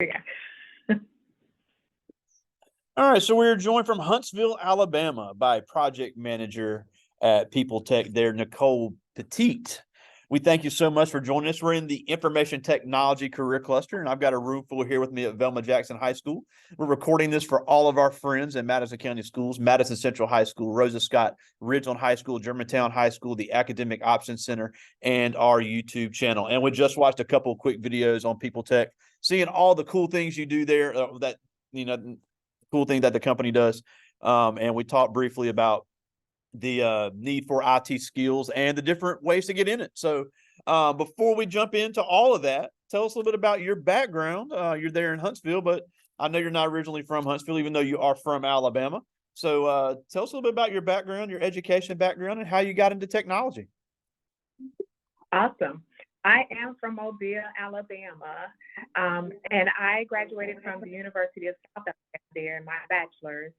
Yeah. All right, so we're joined from Huntsville, Alabama by project manager at Peopletec there, Nicole Petite. We thank you so much for joining us. We're in the Information Technology Career Cluster, and I've got a room full here with me at Velma Jackson High School. We're recording this for all of our friends in Madison County Schools, Madison Central High School, Rosa Scott Ridgeland High School, Germantown High School, the Academic Options Center, and our YouTube channel. And we just watched a couple of quick videos on Peopletec, seeing all the cool things you do there cool thing that the company does. And we talked briefly about the need for IT skills and the different ways to get in it. So before we jump into all of that, tell us a little bit about your background. You're there in Huntsville, but I know you're not originally from Huntsville, even though you are from Alabama. So tell us a little bit about your background, your education background, and how you got into technology. Awesome. I am from Mobile, Alabama, and I graduated from the University of South Alabama there in my bachelor's.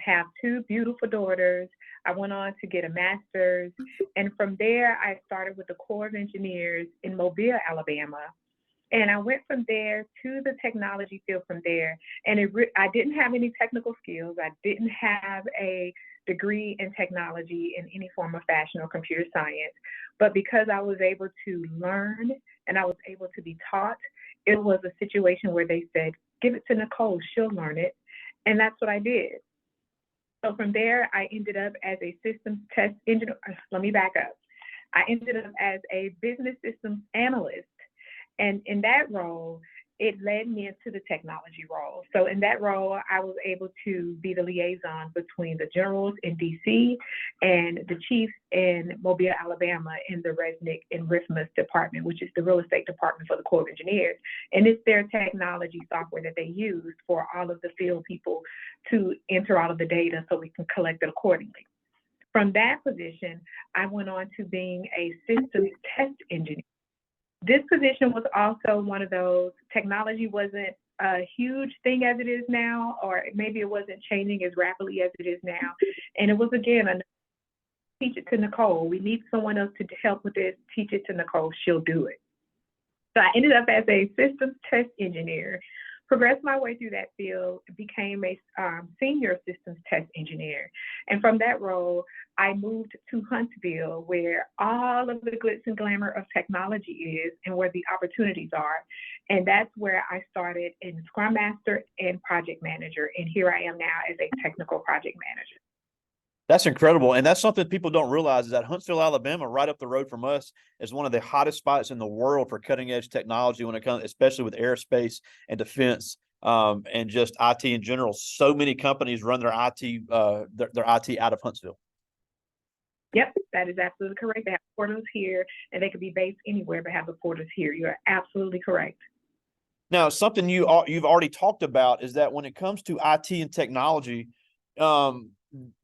Have two beautiful daughters. I went on to get a master's, and from there I started with the Corps of Engineers in Mobile, Alabama. And I went from there to the technology field from there. And I didn't have any technical skills. I didn't have a degree in technology in any form or fashion or computer science. But because I was able to learn and I was able to be taught, it was a situation where they said, give it to Nicole, she'll learn it. And that's what I did. So from there, I ended up as a systems test engineer. Let me back up. I ended up as a business systems analyst. And in that role, it led me into the technology role. So in that role, I was able to be the liaison between the generals in DC and the chiefs in Mobile, Alabama, in the Resnick and Riffmas department, which is the real estate department for the Corps of Engineers. And it's their technology software that they use for all of the field people to enter all of the data so we can collect it accordingly. From that position, I went on to being a systems test engineer. This position was also one of those, technology wasn't a huge thing as it is now, or maybe it wasn't changing as rapidly as it is now. And it was, again, teach it to Nicole. We need someone else to help with this. Teach it to Nicole. She'll do it. So I ended up as a systems test engineer, progressed my way through that field, became a senior systems test engineer. And from that role, I moved to Huntsville, where all of the glitz and glamour of technology is and where the opportunities are. And that's where I started in Scrum Master and Project Manager. And here I am now as a technical project manager. That's incredible. And that's something people don't realize is that Huntsville, Alabama, right up the road from us, is one of the hottest spots in the world for cutting edge technology when it comes, especially with aerospace and defense, and just IT in general. So many companies run their IT out of Huntsville. Yep, that is absolutely correct. They have portals here, and they could be based anywhere, but have the portals here. You're absolutely correct. Now, something you've already talked about is that when it comes to IT and technology,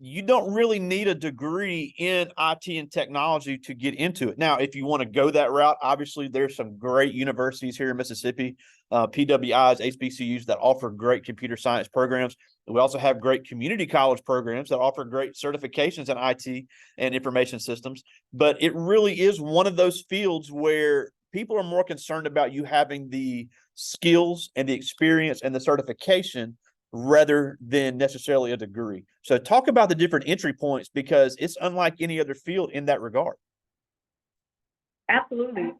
you don't really need a degree in IT and technology to get into it. Now, if you want to go that route, obviously there's some great universities here in Mississippi, PWIs, HBCUs that offer great computer science programs. We also have great community college programs that offer great certifications in IT and information systems. But it really is one of those fields where people are more concerned about you having the skills and the experience and the certification rather than necessarily a degree. So talk about the different entry points, because it's unlike any other field in that regard. Absolutely.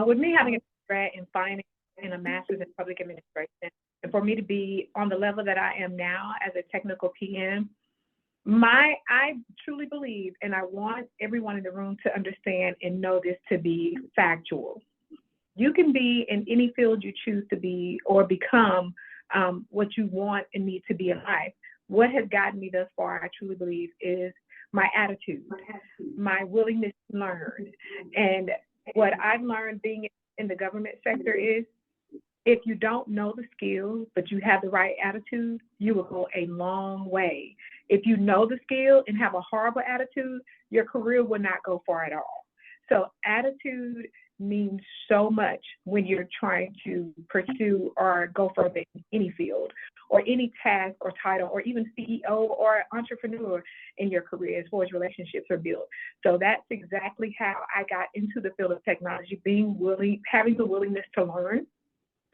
With me having a grad in finance and a master's in public administration, and for me to be on the level that I am now as a technical PM, I truly believe, and I want everyone in the room to understand and know this to be factual. You can be in any field you choose to be or become what you want and need to be in life. What has gotten me thus far, I truly believe, is my attitude, my willingness to learn. And what I've learned being in the government sector is, if you don't know the skills, but you have the right attitude, you will go a long way. If you know the skill and have a horrible attitude, your career will not go far at all. So attitude means so much when you're trying to pursue or go further in any field or any task or title or even CEO or entrepreneur in your career as far as relationships are built. So that's exactly how I got into the field of technology, being willing, having the willingness to learn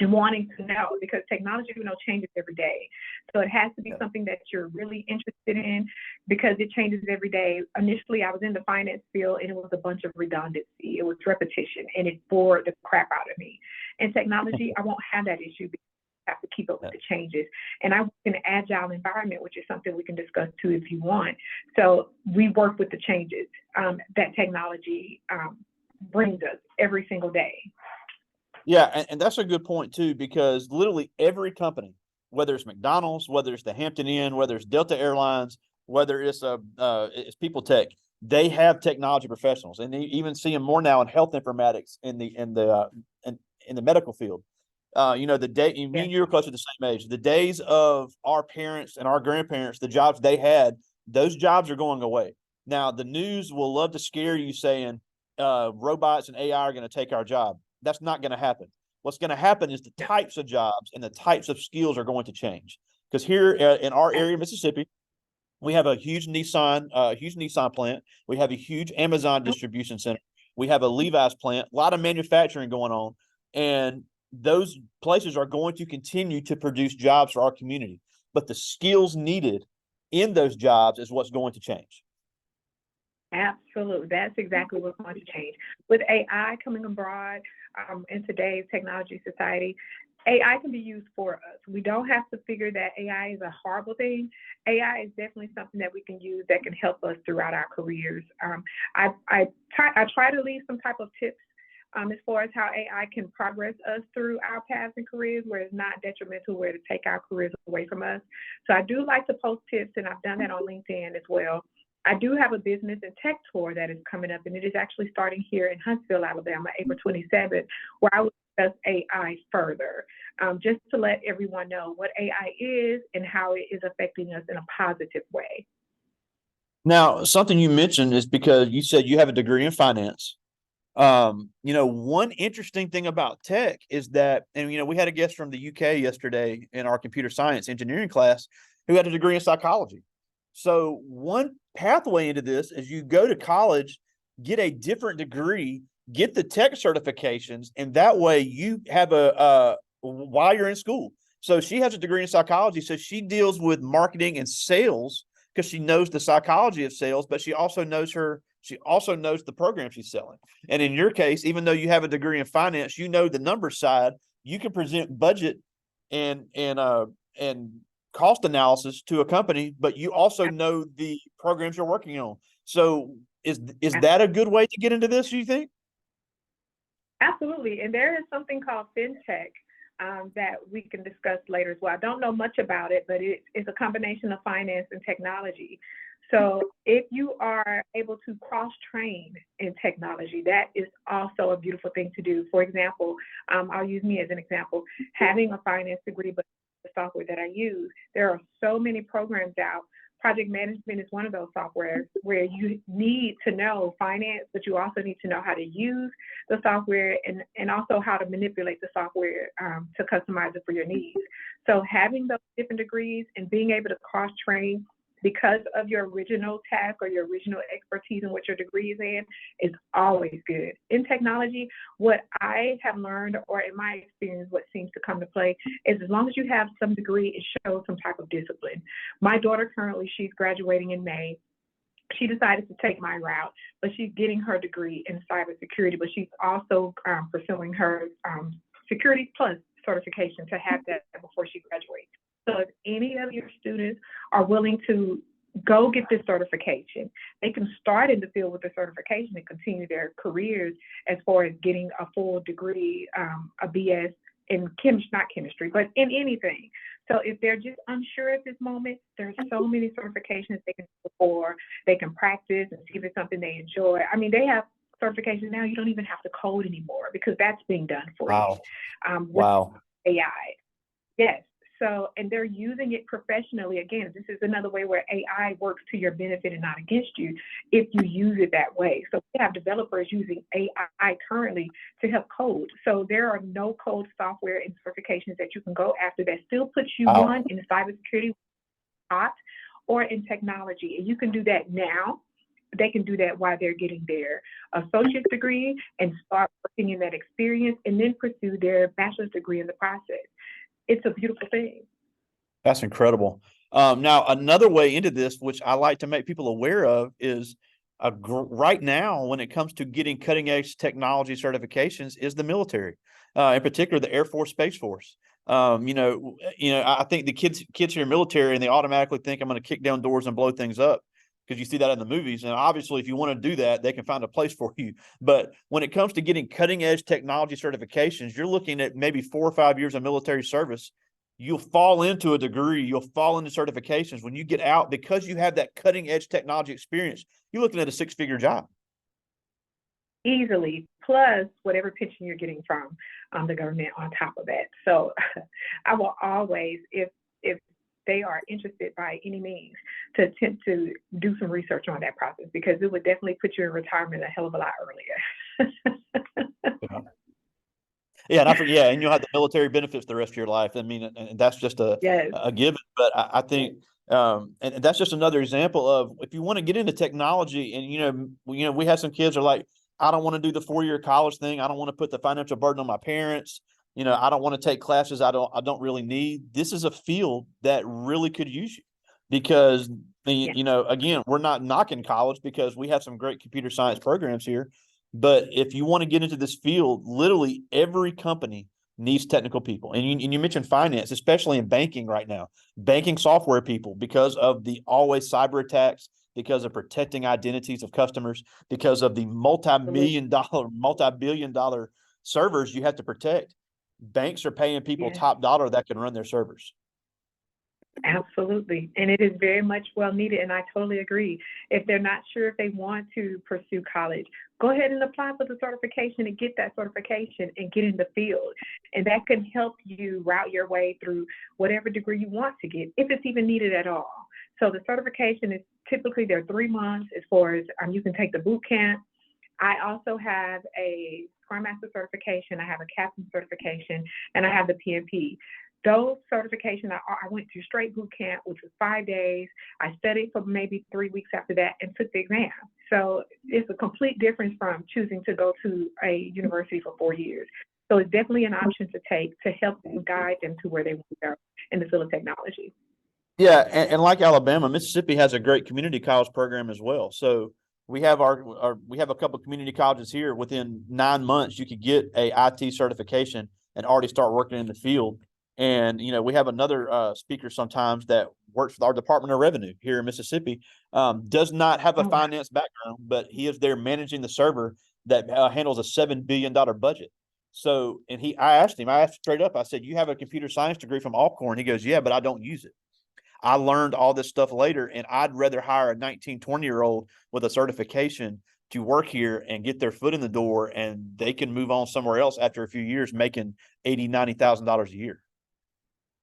and wanting to know, because technology, changes every day. So it has to be something that you're really interested in, because it changes every day. Initially, I was in the finance field and it was a bunch of redundancy. It was repetition and it bored the crap out of me. In technology, I won't have that issue because I have to keep up with the changes. And I work in an agile environment, which is something we can discuss too if you want. So we work with the changes that technology brings us every single day. Yeah, and that's a good point too, because literally every company, whether it's McDonald's, whether it's the Hampton Inn, whether it's Delta Airlines, whether it's it's Peopletec, they have technology professionals, and you even see them more now in health informatics in the medical field. The day me and you are close to the same age. The days of our parents and our grandparents, the jobs they had, those jobs are going away. Now the news will love to scare you saying robots and AI are going to take our job. That's not going to happen. What's going to happen is the types of jobs and the types of skills are going to change. Because here in our area, Mississippi, we have a huge Nissan plant. We have a huge Amazon distribution center. We have a Levi's plant, a lot of manufacturing going on. And those places are going to continue to produce jobs for our community. But the skills needed in those jobs is what's going to change. Absolutely. That's exactly what's going to change. With AI coming abroad in today's technology society, AI can be used for us. We don't have to figure that AI is a horrible thing. AI is definitely something that we can use that can help us throughout our careers. I try to leave some type of tips as far as how AI can progress us through our paths and careers, where it's not detrimental, where to take our careers away from us. So I do like to post tips, and I've done that on LinkedIn as well. I do have a business and tech tour that is coming up, and it is actually starting here in Huntsville, Alabama, April 27th, where I will discuss AI further, just to let everyone know what AI is and how it is affecting us in a positive way. Now, something you mentioned is because you said you have a degree in finance. One interesting thing about tech is that, and we had a guest from the UK yesterday in our computer science engineering class who had a degree in psychology. So one pathway into this is you go to college, get a different degree, get the tech certifications, and that way you have while you're in school. So she has a degree in psychology, so she deals with marketing and sales because she knows the psychology of sales, but she also knows the program she's selling. And in your case, even though you have a degree in finance, the numbers side, you can present budget and cost analysis to a company, but you also know the programs you're working on. So is that a good way to get into this, do you think? Absolutely. And there is something called fintech that we can discuss later as well. I don't know much about it, but it's a combination of finance and technology. So if you are able to cross-train in technology, that is also a beautiful thing to do. For example, I'll use me as an example. Having a finance degree, but the software that I use, there are so many programs out. Project management is one of those softwares where you need to know finance, but you also need to know how to use the software and also how to manipulate the software to customize it for your needs. So having those different degrees and being able to cross-train because of your original task or your original expertise in what your degree is in is always good. In technology, what I have learned, or in my experience, what seems to come to play is as long as you have some degree, it shows some type of discipline. My daughter currently, she's graduating in May. She decided to take my route, but she's getting her degree in cybersecurity, but she's also pursuing her Security Plus certification to have that before she graduates. So if any of your students are willing to go get this certification, they can start in the field with the certification and continue their careers as far as getting a full degree, a BS in not chemistry, but in anything. So if they're just unsure at this moment, there's so many certifications they can go for. They can practice and see if it's something they enjoy. I mean, they have certifications now. You don't even have to code anymore because that's being done for you. Wow. AI. Yes. So, and they're using it professionally. Again, this is another way where AI works to your benefit and not against you if you use it that way. So we have developers using AI currently to help code. So there are no code software and certifications that you can go after that still puts you one in cybersecurity or in technology. And you can do that now they can do that while they're getting their associate's degree and start working in that experience and then pursue their bachelor's degree in the process. It's a beautiful thing. That's incredible. Now, another way into this, which I like to make people aware of, is right now, when it comes to getting cutting edge technology certifications, is the military, in particular the Air Force, Space Force. I think the kids here in military, and they automatically think I'm going to kick down doors and blow things up, because you see that in the movies. And obviously, if you want to do that, they can find a place for you. But when it comes to getting cutting edge technology certifications, you're looking at maybe 4 or 5 years of military service. You'll fall into a degree, you'll fall into certifications. When you get out, because you have that cutting edge technology experience, you're looking at a 6-figure job. Easily, plus whatever pension you're getting from the government on top of that. So I will always, if they are interested by any means, to attempt to do some research on that process, because it would definitely put you in retirement a hell of a lot earlier. Yeah, and you'll have the military benefits the rest of your life. I mean, and that's just a given. But I think, and that's just another example of, if you want to get into technology, and we have some kids are like, I don't want to do the 4-year college thing. I don't want to put the financial burden on my parents. I don't want to take classes I don't really need. This is a field that really could use you, because again, we're not knocking college, because we have some great computer science programs here. But if you want to get into this field, literally every company needs technical people. And you mentioned finance, especially in banking right now, banking software people, because of the always cyber attacks, because of protecting identities of customers, because of the multi-billion dollar servers you have to protect. Banks are paying people top dollar that can run their servers. Absolutely. And it is very much well needed. And I totally agree. If they're not sure if they want to pursue college, go ahead and apply for the certification and get that certification and get in the field. And that can help you route your way through whatever degree you want to get, if it's even needed at all. So the certification is typically, they're 3 months as far as you can take the boot camp. I also have a Scrum Master certification, I have a Captain certification, and I have the PMP. Those certifications, I went to straight boot camp, which was 5 days. I studied for maybe 3 weeks after that and took the exam. So it's a complete difference from choosing to go to a university for 4 years. So it's definitely an option to take to help them, guide them to where they want to go in the field of technology. Yeah, and like Alabama, Mississippi has a great community college program as well. So we have we have a couple of community colleges here. Within 9 months, you could get a IT certification and already start working in the field. And we have another speaker sometimes that works with our Department of Revenue here in Mississippi. Does not have a finance background, but he is there managing the server that handles a $7 billion budget. So, and I asked straight up, I said, you have a computer science degree from Alcorn? He goes, yeah, but I don't use it. I learned all this stuff later, and I'd rather hire a 19, 20-year-old with a certification to work here and get their foot in the door, and they can move on somewhere else after a few years making $80,000, $90,000 a year.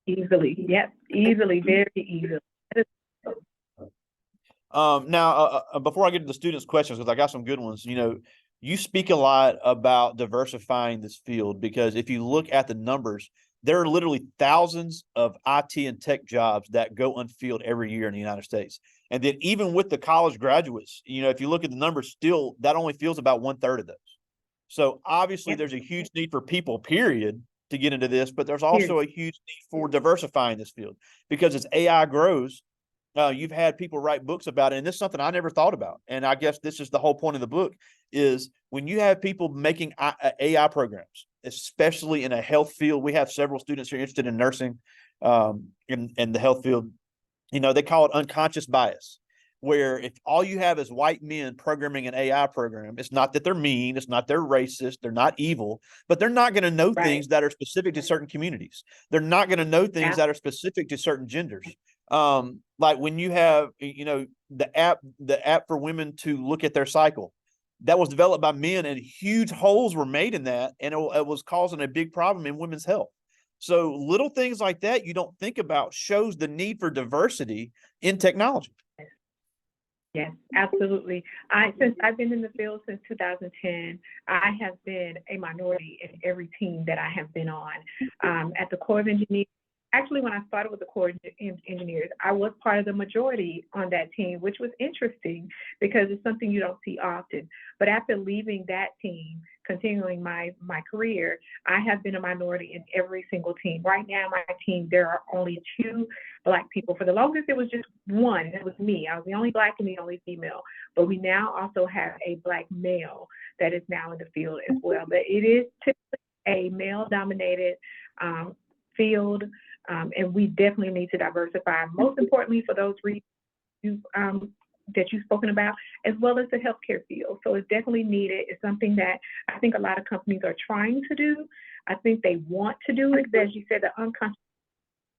Easily. Yep. Easily. Very easily. Now, before I get to the students' questions, because I got some good ones, you speak a lot about diversifying this field, because if you look at the numbers, there are literally thousands of IT and tech jobs that go unfilled every year in the United States. And then even with the college graduates, if you look at the numbers, still that only fills about 1/3 of those. So obviously there's a huge need for people, period, to get into this, but there's also a huge need for diversifying this field, because as AI grows, you've had people write books about it. And this is something I never thought about. And I guess this is the whole point of the book, is when you have people making AI programs, especially in a health field. We have several students who are interested in nursing, in the health field. They call it unconscious bias, where if all you have is white men programming an AI program, it's not that they're mean, it's not they're racist, they're not evil, but they're not going to know things that are specific to certain communities. They're not going to know things that are specific to certain genders. Like when you have, the app for women to look at their cycle, that was developed by men, and huge holes were made in that, and it was causing a big problem in women's health. So little things like that you don't think about shows the need for diversity in technology. Yes, absolutely. Since I've been in the field since 2010, I have been a minority in every team that I have been on. At the Corps of Engineers, actually, when I started with the core engineers, I was part of the majority on that team, which was interesting because it's something you don't see often. But after leaving that team, continuing my career, I have been a minority in every single team. Right now, my team, there are only 2 Black people. For the longest, it was just one. It was me. I was the only Black and the only female. But we now also have a Black male that is now in the field as well. But it is typically a male-dominated field, and we definitely need to diversify. Most importantly, for those reasons that you've spoken about, as well as the healthcare field. So it's definitely needed. It's something that I think a lot of companies are trying to do. I think they want to do it. As you said, the unconscious,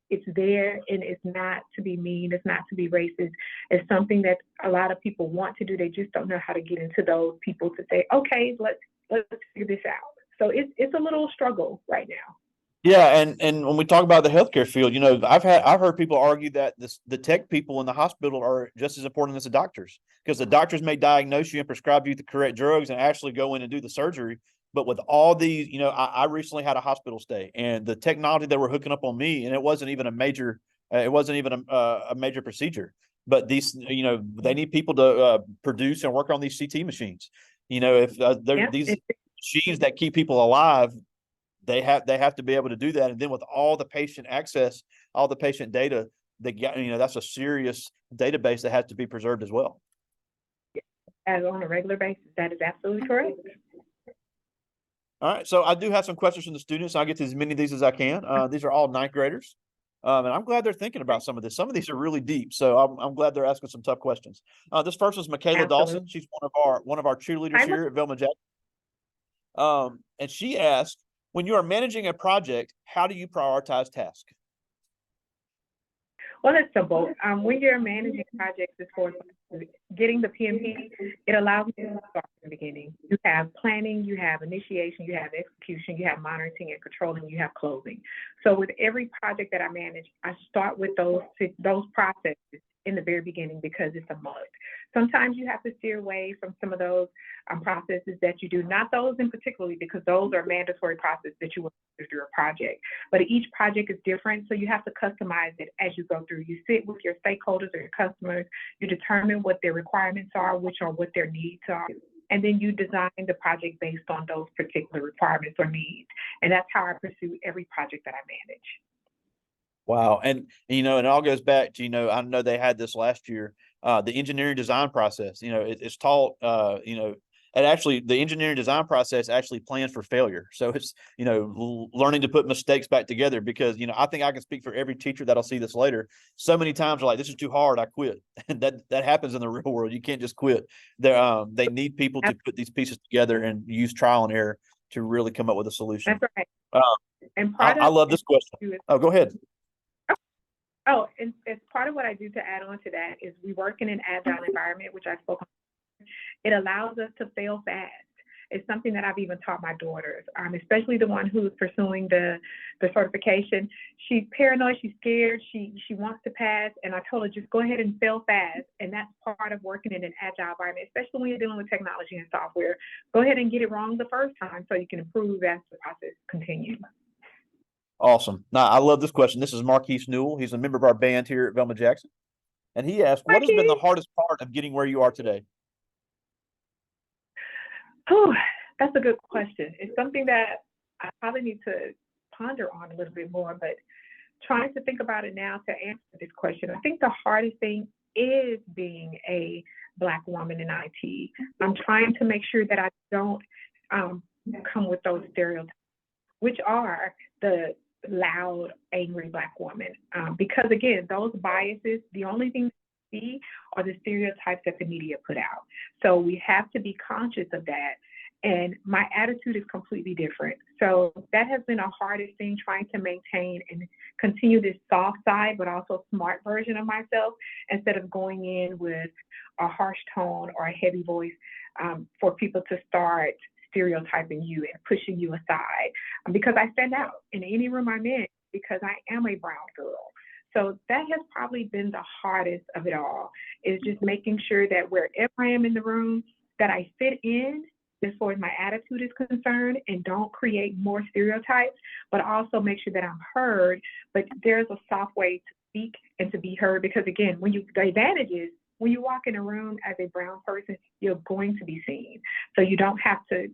it's there, and it's not to be mean. It's not to be racist. It's something that a lot of people want to do. They just don't know how to get into those people to say, okay, let's figure this out. So it's a little struggle right now. Yeah, and when we talk about the healthcare field, you know, I've heard people argue that the tech people in the hospital are just as important as the doctors, because the doctors may diagnose you and prescribe you the correct drugs and actually go in and do the surgery. But with all these, you know, I recently had a hospital stay, and the technology that were hooking up on me, and it wasn't even a major, a major procedure. But these, you know, they need people to produce and work on these CT machines. You know, if these machines that keep people alive, they have to be able to do that. And then with all the patient access, all the patient data, you know, that's a serious database that has to be preserved as well. As on a regular basis, that is absolutely correct. All right, so I do have some questions from the students. I'll get to as many of these as I can. These are all 9th graders, and I'm glad they're thinking about some of this. Some of these are really deep, so I'm glad they're asking some tough questions. This first is Michaela Absolutely. Dawson. She's one of our cheerleaders here at Velma Jackson. And she asked, when you are managing a project, how do you prioritize tasks? Well, it's simple. When you're managing projects, as far as getting the PMP, it allows you to start from the beginning. You have planning, you have initiation, you have execution, you have monitoring and controlling, you have closing. So with every project that I manage, I start with those processes in the very beginning because it's a must. Sometimes you have to steer away from some of those processes that you do, not those in particularly, because those are mandatory processes that you will do through a project. But each project is different, so you have to customize it as you go through. You sit with your stakeholders or your customers, you determine what their requirements are, which are what their needs are, and then you design the project based on those particular requirements or needs. And that's how I pursue every project that I manage. Wow. And, you know, it all goes back to, you know, I know they had this last year, the engineering design process, you know, it's taught, you know, and actually the engineering design process actually plans for failure. So it's, you know, learning to put mistakes back together, because, you know, I think I can speak for every teacher that'll see this later. So many times they're like, this is too hard, I quit. And that happens in the real world. You can't just quit. They need people to put these pieces together and use trial and error to really come up with a solution. That's right. And I love this question. Oh, go ahead. Oh, and as part of what I do to add on to that is we work in an agile environment, which I spoke on. It allows us to fail fast. It's something that I've even taught my daughters, especially the one who's pursuing the certification. She's paranoid, she's scared, she wants to pass, and I told her just go ahead and fail fast. And that's part of working in an agile environment, especially when you're dealing with technology and software. Go ahead and get it wrong the first time so you can improve as the process continues. Awesome. Now, I love this question. This is Marquise Newell. He's a member of our band here at Velma Jackson. And he asked, what has been the hardest part of getting where you are today? Oh, that's a good question. It's something that I probably need to ponder on a little bit more, but trying to think about it now to answer this question, I think the hardest thing is being a Black woman in IT. I'm trying to make sure that I don't come with those stereotypes, which are the loud, angry Black woman. Because again, those biases, the only thing we see are the stereotypes that the media put out. So we have to be conscious of that. And my attitude is completely different. So that has been a hardest thing, trying to maintain and continue this soft side, but also smart version of myself, instead of going in with a harsh tone or a heavy voice for people to start stereotyping you and pushing you aside, because I stand out in any room I'm in because I am a brown girl. So that has probably been the hardest of it all, is just making sure that wherever I am in the room, that I fit in as far as my attitude is concerned, and don't create more stereotypes, but also make sure that I'm heard. But there's a soft way to speak and to be heard, because again, the advantage is when you walk in a room as a brown person, you're going to be seen. So you don't have to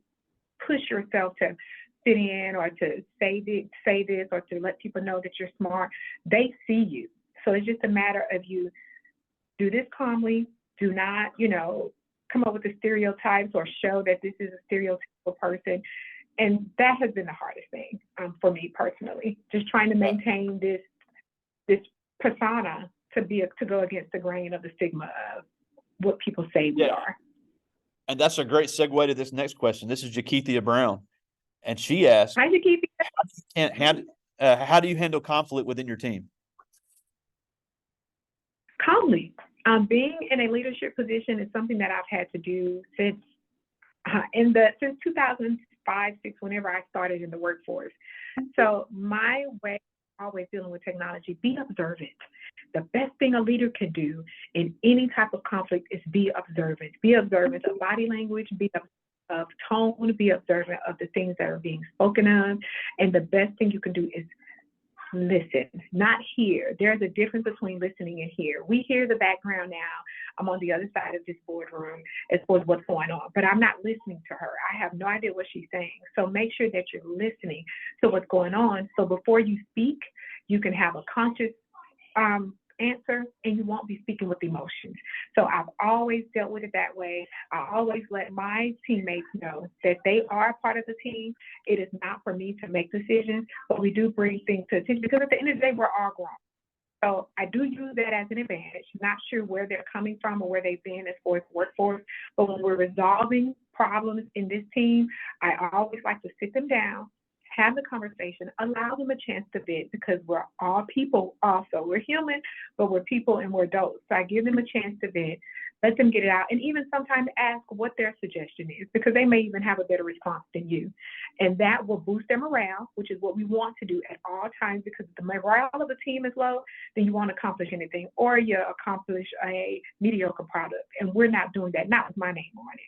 push yourself to fit in or to say this or to let people know that you're smart. They see you. So it's just a matter of you do this calmly. Do not, come up with the stereotypes or show that this is a stereotypical person. And that has been the hardest thing for me personally, just trying to maintain this persona to go against the grain of the stigma of what people say we are. And that's a great segue to this next question. This is Jakeithia Brown, and she asked, Hi, Jakeithia. How do you handle conflict within your team? Calmly. Being in a leadership position is something that I've had to do since 2005, 6, whenever I started in the workforce. So my way of always dealing with technology, be observant. The best thing a leader can do in any type of conflict is be observant. Be observant of body language, be observant of tone, be observant of the things that are being spoken of. And the best thing you can do is listen, not hear. There's a difference between listening and hear. We hear the background now. I'm on the other side of this boardroom as far as what's going on, but I'm not listening to her. I have no idea what she's saying. So make sure that you're listening to what's going on. So before you speak, you can have a conscious answer, and you won't be speaking with emotions. So I've always dealt with it that way. I always let my teammates know that they are a part of the team. It is not for me to make decisions, but we do bring things to attention, because at the end of the day, we're all grown. So I do use that as an advantage. Not sure where they're coming from or where they've been as far as workforce, but when we're resolving problems in this team, I always like to sit them down, have the conversation, allow them a chance to vent, because we're all people also. We're human, but we're people and we're adults. So I give them a chance to vent, let them get it out, and even sometimes ask what their suggestion is, because they may even have a better response than you. And that will boost their morale, which is what we want to do at all times, because if the morale of the team is low, then you won't accomplish anything, or you accomplish a mediocre product. And we're not doing that, not with my name on it.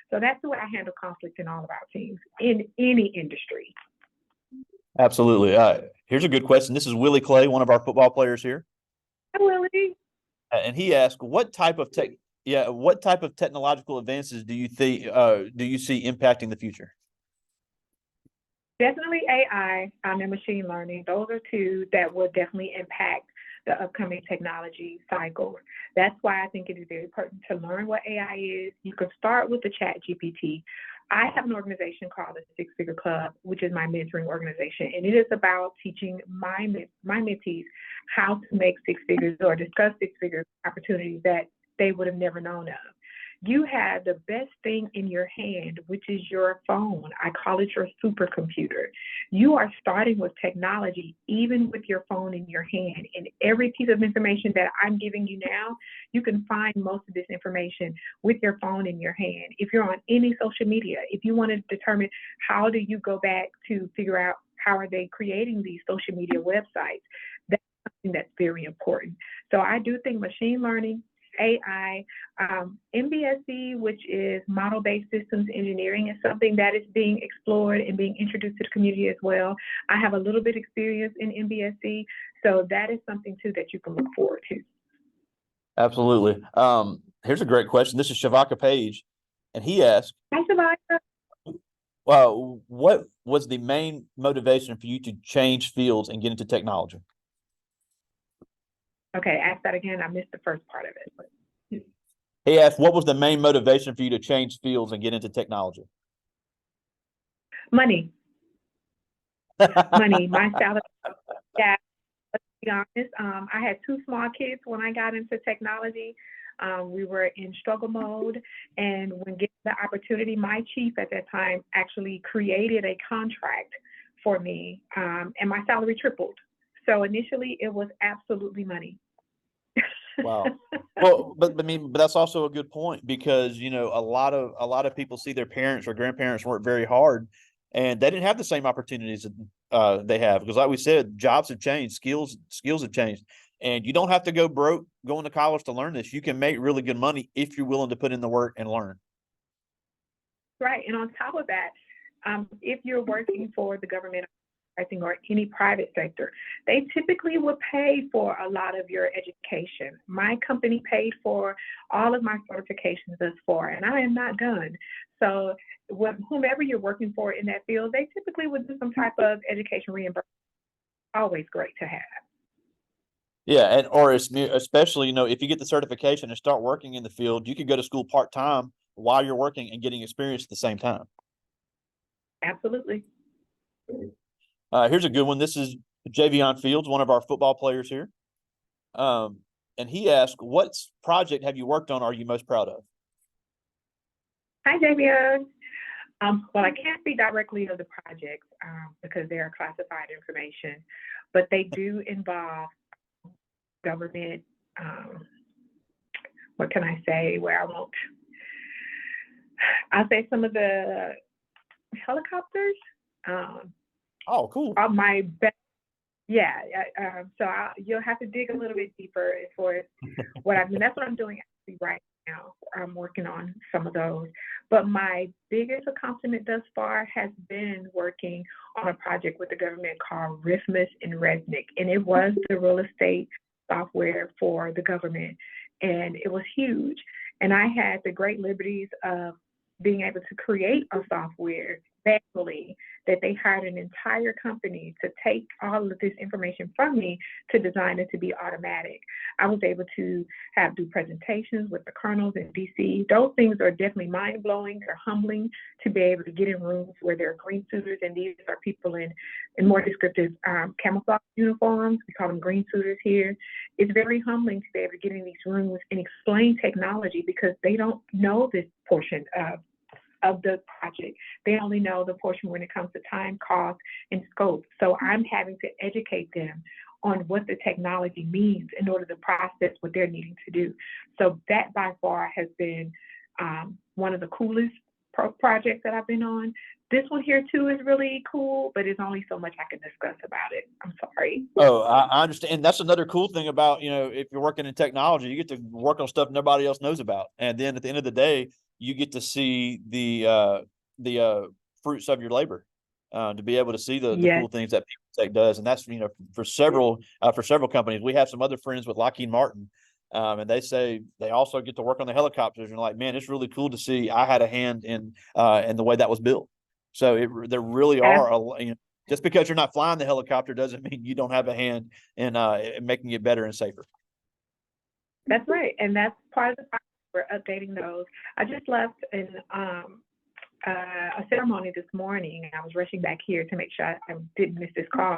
So that's the way I handle conflict in all of our teams, in any industry. Absolutely. Here's a good question. This is Willie Clay, one of our football players here. Hi, Willie. And he asked, what type of technological advances do you see impacting the future? Definitely AI and machine learning. Those are two that will definitely impact the upcoming technology cycle. That's why I think it is very important to learn what AI is. You can start with the Chat GPT. I have an organization called the Six Figure Club, which is my mentoring organization, and it is about teaching my mentees how to make six figures or discuss six-figure opportunities that they would have never known of. You have the best thing in your hand, which is your phone. I call it your supercomputer. You are starting with technology, even with your phone in your hand. And every piece of information that I'm giving you now, you can find most of this information with your phone in your hand. If you're on any social media, if you want to determine how do you go back to figure out how are they creating these social media websites, that's something that's very important. So I do think machine learning, AI, MBSE, which is model-based systems engineering, is something that is being explored and being introduced to the community as well. I have a little bit of experience in MBSE, so that is something too that you can look forward to. Absolutely. Here's a great question. This is Shavaka Page, and he asked, Hi, Shavaka. What was the main motivation for you to change fields and get into technology? Okay, ask that again. I missed the first part of it. He asked, what was the main motivation for you to change fields and get into technology? Money. Money. My salary. Yeah, let's be honest. I had two small kids when I got into technology. We were in struggle mode, and when given the opportunity, my chief at that time actually created a contract for me, and my salary tripled. So initially, it was absolutely money. Wow. Well, but that's also a good point, because a lot of people see their parents or grandparents work very hard, and they didn't have the same opportunities that they have, because, like we said, jobs have changed, skills have changed, and you don't have to go broke going to college to learn this. You can make really good money if you're willing to put in the work and learn. right. And on top of that, if you're working for the government or any private sector, they typically will pay for a lot of your education. My company paid for all of my certifications thus far, and I am not done. So whomever you're working for in that field, they typically would do some type of education reimbursement. Always great to have. Yeah, and or especially, if you get the certification and start working in the field, you can go to school part-time while you're working and getting experience at the same time. Absolutely. Here's a good one. This is Javion Fields, one of our football players here. And he asked, what project have you worked on are you most proud of? Hi, Javion. Well, I can't speak directly of the projects because they are classified information, but they do involve government, what can I say, I'll say some of the helicopters. Oh, cool. Are my best. Yeah. So you'll have to dig a little bit deeper as far as what I've been. That's what I'm doing actually right now. I'm working on some of those. But my biggest accomplishment thus far has been working on a project with the government called Rithmus and Resnick. And it was the real estate software for the government. And it was huge. And I had the great liberties of being able to create a software manually that they hired an entire company to take all of this information from me to design it to be automatic. I was able to do presentations with the colonels in DC. Those things are definitely mind-blowing. They're humbling to be able to get in rooms where there are green suiters, and these are people in more descriptive camouflage uniforms. We call them green suiters here. It's very humbling to be able to get in these rooms and explain technology because they don't know this portion of the project. They only know the portion when it comes to time, cost, and scope. So I'm having to educate them on what the technology means in order to process what they're needing to do. So that by far has been one of the coolest projects that I've been on. This one here too is really cool, but it's only so much I can discuss about it. I'm sorry. Oh, I understand. And that's another cool thing about, if you're working in technology, you get to work on stuff nobody else knows about. And then at the end of the day, you get to see the fruits of your labor, to be able to see the cool things that Peopletec does. And that's, for several companies. We have some other friends with Lockheed Martin, and they say they also get to work on the helicopters. And like, man, it's really cool to see I had a hand in the way that was built. So there really are just because you're not flying the helicopter doesn't mean you don't have a hand in making it better and safer. That's right, and that's part of the process. We're updating those. I just left in a ceremony this morning. I was rushing back here to make sure I didn't miss this call.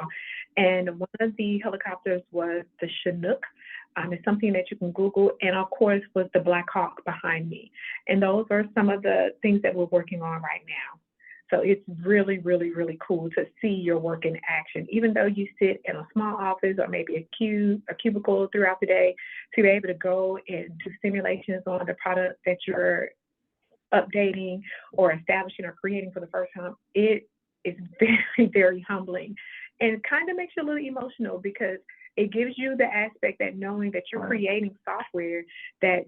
And one of the helicopters was the Chinook. It's something that you can Google, and of course was the Black Hawk behind me. And those are some of the things that we're working on right now. So it's really, really, really cool to see your work in action, even though you sit in a small office or maybe a cubicle throughout the day, to be able to go and do simulations on the product that you're updating or establishing or creating for the first time. It is very, very humbling and kind of makes you a little emotional because it gives you the aspect that knowing that you're creating software that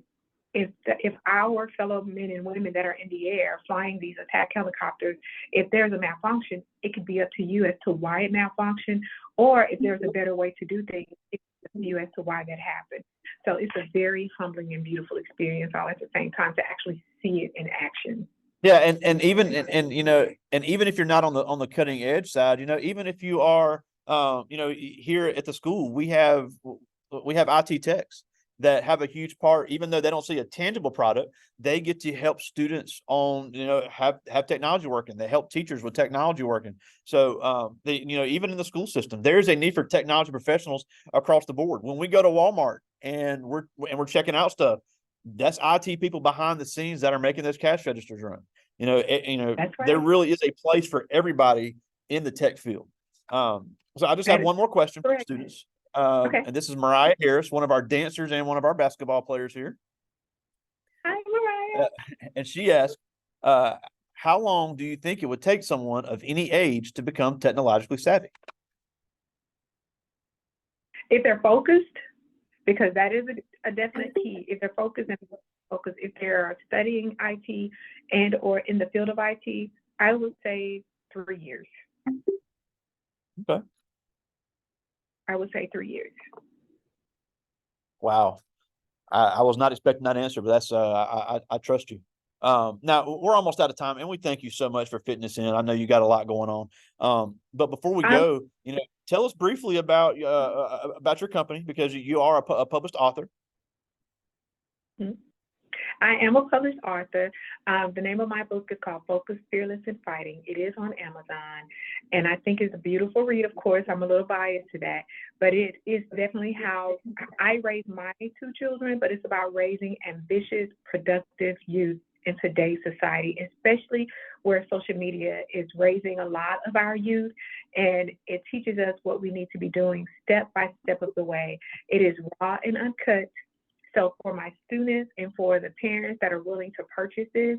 if our fellow men and women that are in the air flying these attack helicopters, if there's a malfunction, it could be up to you as to why it malfunctioned, or if there's a better way to do things, it's up to you as to why that happened. So it's a very humbling and beautiful experience all at the same time to actually see it in action. Yeah, and even even if you're not on the cutting edge side, even if you are, here at the school, we have IT techs that have a huge part, even though they don't see a tangible product, they get to help students on, have technology working. They help teachers with technology working. So, even in the school system, there's a need for technology professionals across the board. When we go to Walmart and we're checking out stuff, that's IT people behind the scenes that are making those cash registers run. That's right. There really is a place for everybody in the tech field. So I just have one more question for students. Okay. And this is Mariah Harris, one of our dancers and one of our basketball players here. Hi, Mariah. And she asked, how long do you think it would take someone of any age to become technologically savvy? If they're focused, because that is a definite key. If they're focused if they're studying IT and or in the field of IT, I would say 3 years. Okay. I would say 3 years. Wow. I was not expecting that answer, but that's I trust you. Now we're almost out of time, and we thank you so much for fitting us in. I know you got a lot going on. But before we go, tell us briefly about your company, because you are a published author. Mm-hmm. I am a published author. The name of my book is called Focus, Fearless, and Fighting. It is on Amazon, and I think it's a beautiful read. Of course, I'm a little biased to that, but it is definitely how I raised my 2 children, but it's about raising ambitious, productive youth in today's society, especially where social media is raising a lot of our youth, and it teaches us what we need to be doing step by step of the way. It is raw and uncut. So for my students and for the parents that are willing to purchase this,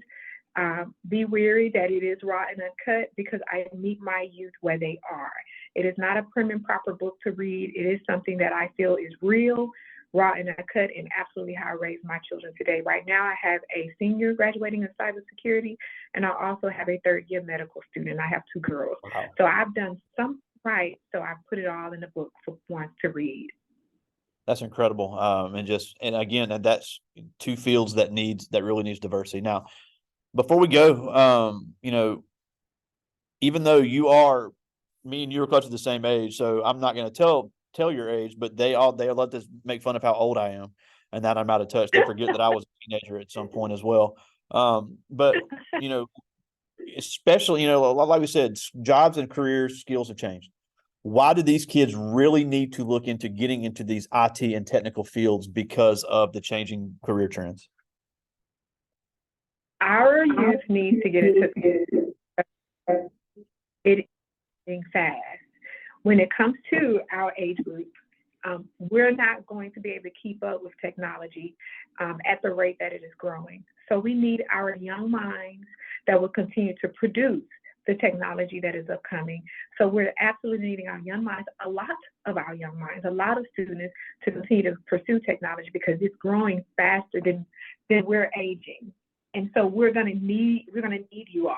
be wary that it is raw and uncut, because I meet my youth where they are. It is not a prim and proper book to read. It is something that I feel is real, raw and uncut, and absolutely how I raise my children today. Right now, I have a senior graduating in cybersecurity, and I also have a 3rd-year medical student. I have 2 girls. Wow. So I've done something right, so I've put it all in the book for one to read. That's incredible. And again, that's 2 fields that really needs diversity. Now, before we go, even though me and you are close to the same age, so I'm not going to tell your age, but they love to make fun of how old I am and that I'm out of touch. They forget that I was a teenager at some point as well. But especially, like we said, jobs and career skills have changed. Why do these kids really need to look into getting into these IT and technical fields because of the changing career trends? Our youth needs to get into it fast. When it comes to our age group, we're not going to be able to keep up with technology at the rate that it is growing. So we need our young minds that will continue to produce the technology that is upcoming. So we're absolutely needing our young minds, a lot of students, to continue to pursue technology, because it's growing faster than we're aging. And so we're gonna need you all.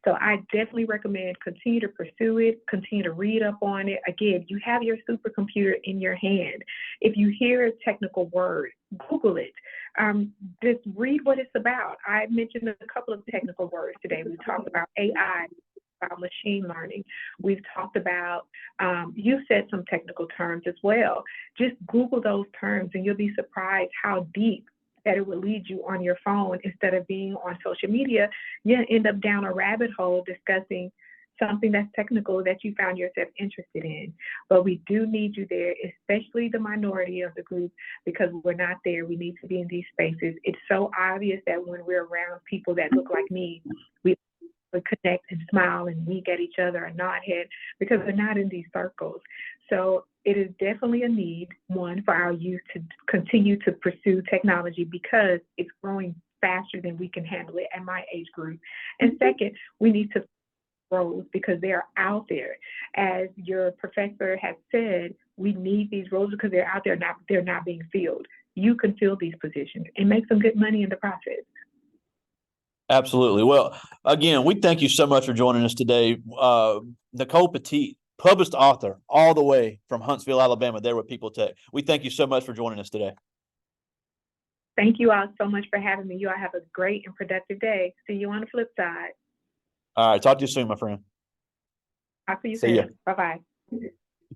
So I definitely recommend continue to pursue it, continue to read up on it. Again, you have your supercomputer in your hand. If you hear a technical word, Google it. Just read what it's about. I mentioned a couple of technical words today. We talked about AI, about machine learning. We've talked about, you said some technical terms as well. Just Google those terms and you'll be surprised how deep that it will lead you on your phone. Instead of being on social media, you'll end up down a rabbit hole discussing something that's technical that you found yourself interested in. But we do need you there, especially the minority of the group, because we're not there. We need to be in these spaces. It's so obvious that when we're around people that look like me, we connect and smile and wink at each other and nod head, because we're not in these circles. So it is definitely a need, one, for our youth to continue to pursue technology, because it's growing faster than we can handle it at my age group. And second, we need to roles, because they are out there. As your professor has said, we need these roles because they're out there, they're not being filled. You can fill these positions and make some good money in the process. Absolutely. Well, again, we thank you so much for joining us today. Nicole Petite, published author, all the way from Huntsville, Alabama, there with Peopletec. We thank you so much for joining us today. Thank you all so much for having me. You all have a great and productive day. See you on the flip side. All right. Talk to you soon, my friend. I'll see you soon. Bye-bye.